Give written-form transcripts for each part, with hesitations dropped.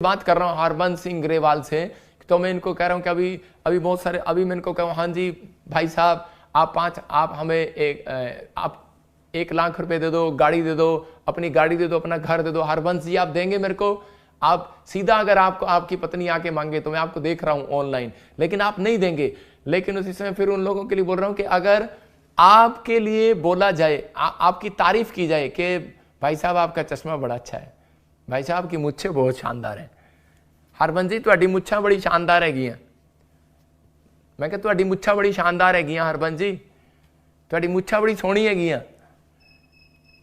बात कर रहा हूँ हरबंस सिंह ग्रेवाल से, तो मैं इनको कह रहा हूँ कि अभी बहुत सारे, अभी मैं इनको कहूँ हाँ जी भाई साहब आप हमें आप 1 लाख रुपए दे दो, गाड़ी दे दो, अपनी गाड़ी दे दो, अपना घर दे दो। हरबंस जी आप देंगे मेरे को? आप सीधा अगर आपको आपकी पत्नी आके मांगे तो मैं आपको देख रहा हूँ ऑनलाइन, लेकिन आप नहीं देंगे। लेकिन उसी समय फिर उन लोगों के लिए बोल रहा हूँ कि अगर आपके लिए बोला जाए, आपकी तारीफ की जाए कि भाई साहब आपका चश्मा बड़ा अच्छा है, भाई साहब की मुच्छें बहुत शानदार है, हरबंस जी तुहाडी मुच्छां बड़ी शानदार हैगियां, मैं कहा तुहाडी मुच्छां बड़ी शानदार हैगियां हरबंस जी, तुहाडी मुच्छां बड़ी सोहनी हैगियां।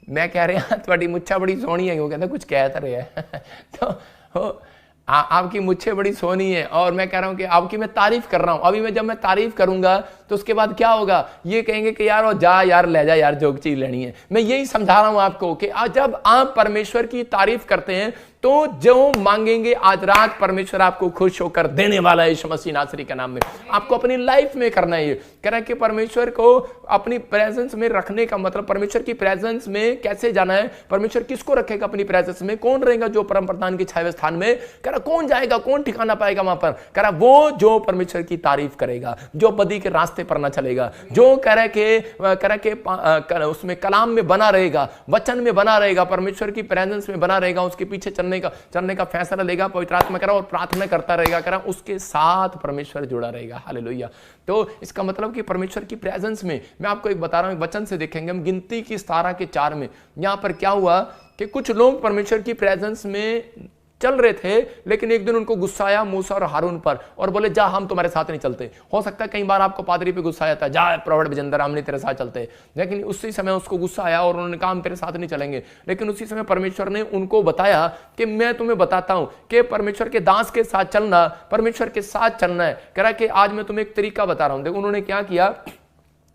मैं कह रहा तुहाडी मुच्छां बड़ी सोहनी है, वो कहता कुछ कह तो रहा है तो आपकी मुच्छें बड़ी सोहनी है, और मैं कह रहा हूं कि आपकी मैं तारीफ कर रहा हूं। अभी मैं जब मैं तारीफ करूंगा तो उसके बाद क्या होगा, ये कहेंगे कि यार वो जा यार ले जा यार, जो चीज लेनी है। मैं यही समझा रहा हूं आपको कि जब आप परमेश्वर की तारीफ करते हैं तो जो मांगेंगे आज रात परमेश्वर आपको खुश होकर देने वाला है यीशु मसीह नासरी के नाम में। आपको अपनी लाइफ में करना है। ये कह रहा है कि परमेश्वर को अपनी प्रेजेंस में रखने का मतलब, परमेश्वर की प्रेजेंस में कैसे जाना है, परमेश्वर किसको रखेगा अपनी प्रेजेंस में, कौन रहेगा जो परम प्रधान के छाए स्थान में, कह रहा कौन जाएगा, कौन ठिकाना पाएगा वहां पर, कह रहा वो जो परमेश्वर की तारीफ करेगा, जो बदी के रास्ते पर ना चलेगा, जो कह रहा के उसमें कलाम में बना रहेगा, वचन में बना रहेगा, परमेश्वर की प्रेजेंस में बना रहेगा, उसके पीछे चलने का फैसला लेगा, पवित्र आत्मा करा और प्रार्थना करता रहेगा, करा उसके साथ परमेश्वर जुड़ा रहेगा। हालेलुया। तो इसका मतलब कि परमेश्वर की प्रेजेंस में, मैं आपको एक बता रहा हूं, वचन से देखेंगे हम गिनती की 17:4 में, यहां पर क्या हुआ कि कुछ लोग परमेश्वर की प्रेजेंस में चल रहे थे, लेकिन एक दिन उनको गुस्सा आया मूसा और हारून पर, और बोले जा हम तुम्हारे साथ नहीं चलते। हो सकता है कई बार आपको पादरी पे गुस्सा आता है, जा प्रॉफेट बजिंदर हम नहीं तेरे साथ चलते, लेकिन उसी समय उसको गुस्सा आया और उन्होंने कहा हम तेरे साथ नहीं चलेंगे। लेकिन उसी समय परमेश्वर ने उनको बताया कि मैं तुम्हें बताता हूं कि परमेश्वर के दास के साथ चलना, परमेश्वर के साथ चलना है। कह रहा कि आज मैं तुम्हें एक तरीका बता रहा हूं। देखो उन्होंने क्या किया,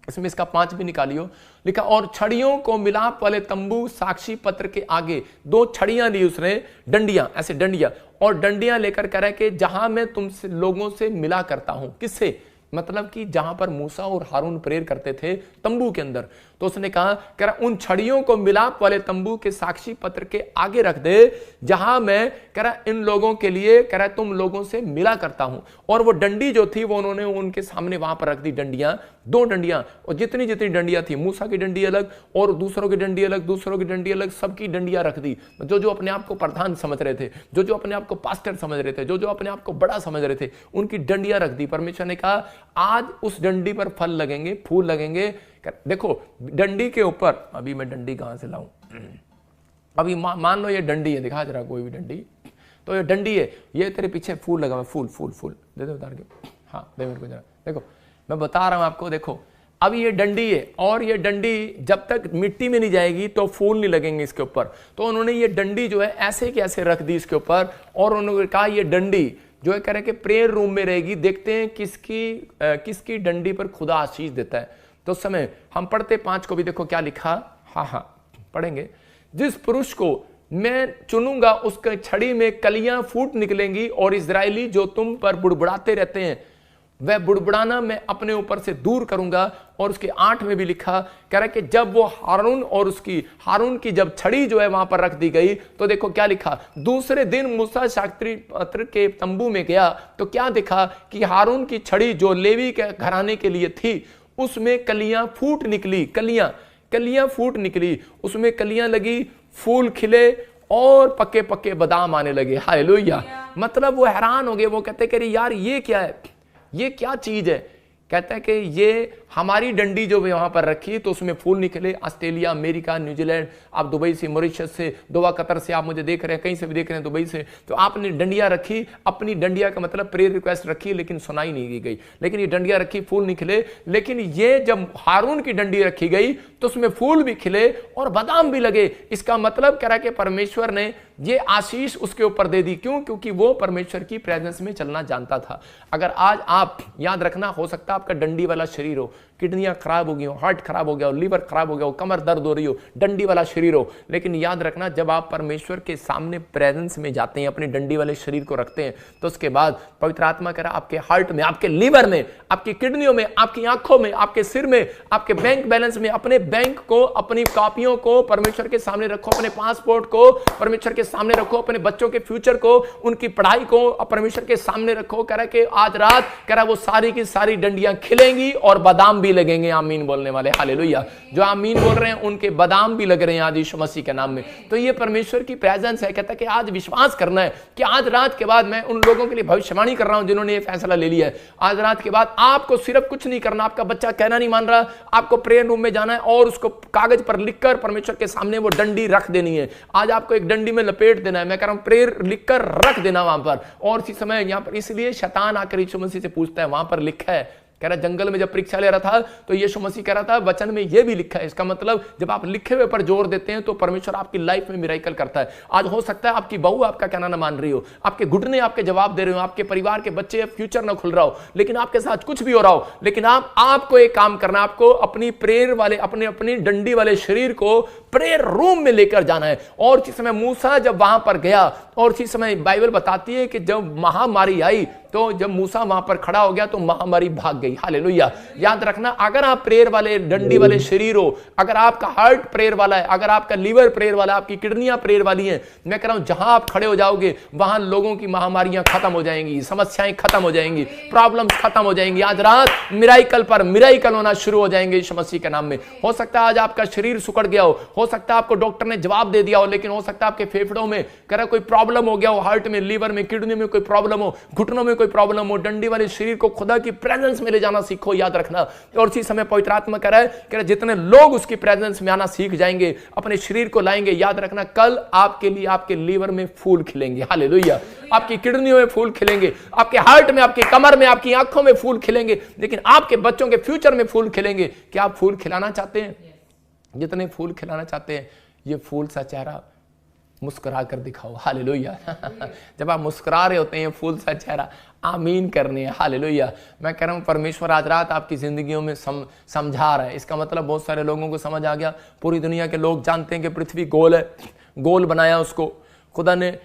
इसमें इसका 5 भी निकालियो, लिखा और छड़ियों को मिलाप वाले तंबू साक्षी पत्र के आगे 2 छड़ियां ली उसने, डंडियां, ऐसे डंडियां, और डंडियां लेकर कह रहा है कि जहां मैं तुमसे लोगों से मिला करता हूं, किससे, मतलब कि जहां पर मूसा और हारून प्रेयर करते थे तंबू के अंदर, तो उसने कहा कह रहा उन छड़ियों को मिलाप वाले तंबू के साक्षी पत्र के आगे रख दे, जहां मैं कह रहा इन लोगों के लिए कह रहा तुम लोगों से मिला करता हूं। और वो डंडी जो थी वो उन्होंने उनके सामने वहां पर रख दी, डंडियां, 2 डंडियां, और जितनी जितनी डंडियां थी, मूसा की डंडी अलग और दूसरों की डंडी अलग, दूसरों की डंडी अलग, सबकी डंडियां रख दी। जो जो अपने आप को प्रधान समझ रहे थे, जो जो अपने आप को पास्टर समझ रहे थे, जो जो अपने आप को बड़ा समझ रहे थे, उनकी डंडियां रख दी। परमेश्वर ने कहा आज उस डंडी पर फल लगेंगे, फूल लगेंगे। देखो डंडी के ऊपर, अभी मैं डंडी कहां से लाऊं, अभी मान लो ये डंडी है, दिखा जरा कोई भी डंडी, तो ये डंडी है, ये तेरे पीछे फूल लगा हुआ, फूल फूल फूल दे दे उतार के, हाँ दे मेरे को जरा, देखो मैं बता रहा हूं आपको, देखो अभी ये डंडी है, और ये डंडी जब तक मिट्टी में नहीं जाएगी तो फूल नहीं लगेंगे इसके ऊपर। तो उन्होंने ये डंडी जो है ऐसे की ऐसे रख दी इसके ऊपर, और उन्होंने कहा ये डंडी जो है कह रहे कि प्रेयर रूम में रहेगी, देखते हैं किसकी डंडी पर खुदा आशीष देता है। तो उस समय हम पढ़ते 5 को भी, देखो क्या लिखा, हाँ पढ़ेंगे, जिस पुरुष को मैं चुनूंगा उसके छड़ी में कलियां फूट निकलेंगी, और इजरायली जो तुम पर बुड़बुड़ाते रहते हैं वह बुड़बुड़ाना मैं अपने ऊपर से दूर करूंगा। और उसके 8 में भी लिखा कह रहा है कि जब वो हारून की जब छड़ी जो है वहां पर रख दी गई, तो देखो क्या लिखा, दूसरे दिन मूसा साक्षी पत्र के तंबू में गया तो क्या देखा कि हारून की छड़ी जो लेवी के घराने के लिए थी उसमें कलियां फूट निकली, कलियां फूट निकली, उसमें कलियां लगी, फूल खिले और पक्के पक्के बादाम आने लगे। हालेलुया। मतलब वो हैरान हो गए, वो कहते कि यार ये क्या है, ये क्या चीज है। कहता है कि ये हमारी डंडी जो भी वहां पर रखी तो उसमें फूल निकले। ऑस्ट्रेलिया, अमेरिका, न्यूजीलैंड, आप दुबई से, मॉरिशस से, दोहा, कतर से आप मुझे देख रहे हैं, कहीं से भी देख रहे हैं, दुबई से, तो आपने डंडियां रखी, अपनी डंडिया का मतलब प्रेयर रिक्वेस्ट रखी, लेकिन सुनाई नहीं गई। लेकिन ये डंडियां रखी, फूल निकले। लेकिन ये जब हारून की डंडी रखी गई तो उसमें फूल भी खिले और बादाम भी लगे। इसका मतलब कह रहा है कि परमेश्वर ने ये आशीष उसके ऊपर दे दी। क्यों? क्योंकि वो परमेश्वर की प्रेजेंस में चलना जानता था। अगर आज आप याद रखना, हो सकता है आपका डंडी वाला शरीर हो, किडनियां खराब हो गई हो, हार्ट खराब हो गया हो, लीवर खराब हो गया हो, कमर दर्द हो रही हो, डंडी वाला शरीर हो, लेकिन याद रखना जब आप परमेश्वर के सामने प्रेजेंस में जाते हैं, अपनी डंडी वाले शरीर को रखते हैं, तो उसके बाद पवित्र आत्मा कह रहा आपके हार्ट में, आपके लीवर में, आपकी किडनियों में, आपकी आंखों में, आपके सिर में, आपके बैंक बैलेंस में, अपने बैंक को, अपनी कॉपियों को परमेश्वर के सामने रखो, अपने पासपोर्ट को परमेश्वर के सामने रखो, अपने बच्चों के फ्यूचर को, उनकी पढ़ाई को परमेश्वर के सामने रखो। कह रहा कि आज रात कह रहा वो सारी की सारी डंडियां खिलेंगी और बादाम भी लगेंगे। आमीन बोलने वाले हालेलुया, जो आमीन बोल रहे हैं उनके बादाम भी लग रहे हैं आज यीशु मसीह के नाम में। तो ये परमेश्वर की प्रेजेंस है। कहता है कि आज विश्वास करना है कि आज रात के बाद मैं उन लोगों के लिए भविष्यवाणी कर रहा हूं जिन्होंने ये फैसला ले लिया है। आज रात के बाद आपको सिर्फ कुछ नहीं करना, आपका बच्चा कहना नहीं मान रहा, आपको प्रेयर रूम में जाना है और उसको कागज पर लिखकर परमेश्वर के सामने वो डंडी रख देनी है। आज आपको एक डंडी में लपेट देना है। मैं कह रहा हूं प्रेयर लिखकर रख देना वहां पर। और इसी समय यहां पर इसलिए शैतान आकर यीशु मसीह से पूछता है, वहां पर लिखा है, कह रहा जंगल में जब परीक्षा ले रहा था तो यीशु मसीह कह रहा था वचन में यह भी लिखा है। इसका मतलब जब आप लिखे हुए पर जोर देते हैं तो परमेश्वर आपकी लाइफ में मिरेकल करता है। आज हो सकता है आपकी बहू आपका कहना ना मान रही हो, आपके घुटने आपके जवाब दे रहे हो, आपके परिवार के बच्चे फ्यूचर ना खुल रहा हो, लेकिन आपके साथ कुछ भी हो रहा हो, लेकिन आपको एक काम करना, आपको अपनी प्रेयर वाले अपनी डंडी वाले शरीर को प्रेयर रूम में लेकर जाना है। और इसी समय मूसा जब वहां पर गया, और इसी समय बाइबल बताती है कि जब महामारी आई तो जब मूसा वहां पर खड़ा हो गया तो महामारी भाग गई। हालेलुया। याद रखना, अगर आप प्रेयर वाले डंडी वाले शरीर हो, अगर आपका हार्ट प्रेयर वाला है, अगर आपका लीवर प्रेयर वाला है, आपकी किडनियां प्रेयर वाली हैं, मैं कह रहा हूं जहां आप खड़े हो जाओगे वहां लोगों की महामारियां खत्म हो जाएंगी, समस्याएं खत्म हो जाएंगी, प्रॉब्लम्स खत्म हो जाएंगी। आज रात मिराइकल पर मिराइकल होना शुरू हो जाएंगे यीशु मसीह के नाम में। हो सकता है आज आपका शरीर सुकड़ गया हो सकता है आपको डॉक्टर ने जवाब दे दिया हो, लेकिन हो सकता है आपके फेफड़ों में कह रहा कोई प्रॉब्लम हो गया हो, हार्ट में, लीवर में, किडनी में कोई प्रॉब्लम हो, घुटनों में कोई प्रॉब्लम हो। डंडी वाले शरीर को खुदा की प्रेजेंस में ले जाना सीखो, याद रखना। और इसी समय पवित्र आत्मा कह रहा है जितने लोग उसकी प्रेजेंस में आना सीख जाएंगे, अपने शरीर को लाएंगे, याद रखना कल आपके लिए आपके लीवर में फूल खिलेंगे। हालेलुया। आपकी किडनियों में फूल खिलेंगे, आपके हार्ट में, आपकी कमर में, आपकी आंखों में फूल खिलेंगे, लेकिन आपके बच्चों के फ्यूचर में फूल खिलेंगे। क्या आप फूल खिलाना चाहते हैं? जितने फूल खिलाना चाहते हैं, ये फूल सा चेहरा मुस्कुरा कर दिखाओ। हालेलुया। जब आप मुस्कुरा रहे होते हैं, फूल सा चेहरा आमीन करने है। हालेलुया। मैं कह रहा हूं परमेश्वर आज रात आपकी जिंदगियों में समझा रहा है। इसका मतलब बहुत सारे लोगों को समझ आ गया। पूरी दुनिया के लोग जानते हैं कि पृथ्वी गोल है, गोल बनाया उसको खुदा ने,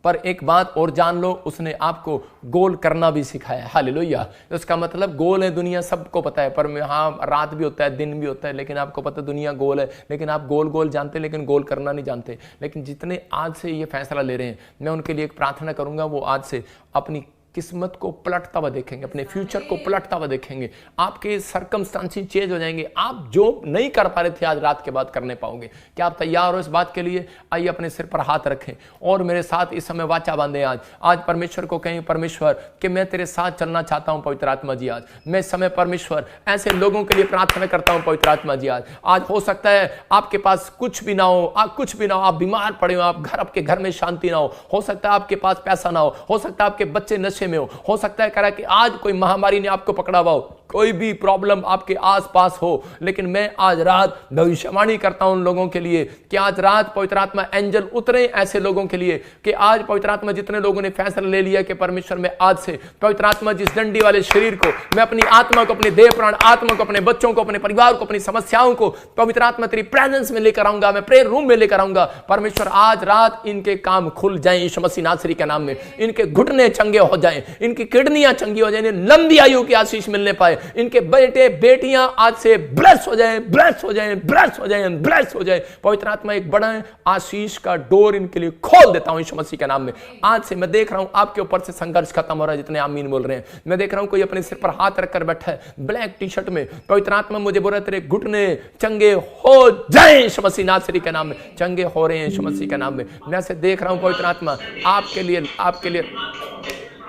पर एक बात और जान लो, उसने आपको गोल करना भी सिखाया। हालेलुया। उसका मतलब गोल है दुनिया, सबको पता है, पर हाँ रात भी होता है, दिन भी होता है, लेकिन आपको पता दुनिया गोल है, लेकिन आप गोल गोल जानते हैं लेकिन गोल करना नहीं जानते। लेकिन जितने आज से ये फैसला ले रहे हैं, मैं उनके लिए एक प्रार्थना करूंगा, वो आज से अपनी किस्मत को पलटता हुआ देखेंगे, अपने फ्यूचर को पलटता हुआ देखेंगे, आपके सर्कमस्टांसेस चेंज हो जाएंगे। आप जो नहीं कर पा रहे थे आज रात के बाद करने पाओगे। क्या आप तैयार हो इस बात के लिए? आइए अपने सिर पर हाथ रखें और मेरे साथ इस समय वाचा बांधे। आज परमेश्वर को कहें, परमेश्वर कि मैं तेरे साथ चलना चाहता हूं पवित्र आत्मा जी। आज मैं इस समय परमेश्वर ऐसे लोगों के लिए प्रार्थना करता हूं पवित्र आत्मा जी। आज हो सकता है आपके पास कुछ भी ना हो, कुछ भी ना हो, आप बीमार पड़े हो, आपके घर में शांति ना हो सकता है आपके पास पैसा ना हो सकता है आपके बच्चे नशे में हो सकता है कह रहा कि आज कोई महामारी ने आपको पकड़ा हुआ हो, कोई भी प्रॉब्लम आपके आसपास हो, लेकिन मैं आज रात भविष्यवाणी करता हूं उन लोगों के लिए कि आज रात पवित्र आत्मा एंजल उतरे ऐसे लोगों के लिए कि आज पवित्र आत्मा जितने लोगों ने फैसला ले लिया कि परमेश्वर में आज से पवित्र आत्मा जिस डंडी वाले शरीर को, मैं अपनी आत्मा को, अपने देह प्राण आत्मा को, अपने बच्चों को, अपने परिवार को, अपनी समस्याओं को पवित्र आत्मा तेरी प्रेजेंस में लेकर आऊंगा, मैं प्रेयर रूम में लेकर आऊंगा। परमेश्वर आज रात इनके काम खुल जाएं यीशु मसीह नासरी के नाम में, इनके घुटने चंगे हो जाएं, इनकी किडनियां चंगी हो जाएं, लंबी आयु की आशीष मिलने पाए, इनके बेटे बेटियां आज से ब्लेस हो जाएं, ब्लेस हो जाएं, ब्लेस हो जाएं, ब्लेस हो जाएं। पवित्र आत्मा एक बड़ा आशीष का डोर इनके लिए खोल देता हूं यीशु मसीह के नाम में। आज से मैं देख रहा हूं आपके ऊपर से संघर्ष खत्म हो रहा है, जितने आमीन बोल रहे हैं। मैं देख रहा हूं कोई अपने सिर पर हाथ रखकर बैठा है ब्लैक टी शर्ट में। पवित्र आत्मा मुझे बोल रहा है तेरे घुटने चंगे हो जाएं यीशु मसीह नासरी के नाम में, चंगे हो रहे हैं यीशु मसीह के नाम में। मैं ऐसे देख रहा हूं पवित्र आत्मा आपके लिए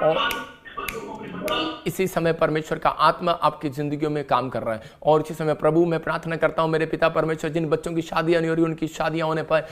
और इसी समय परमेश्वर का आत्मा आपकी जिंदगियों में काम कर रहा है। और इसी समय प्रभु मैं प्रार्थना करता हूं मेरे पिता परमेश्वर, जिन बच्चों की शादियां नहीं हो रही उनकी शादियां होने पाए,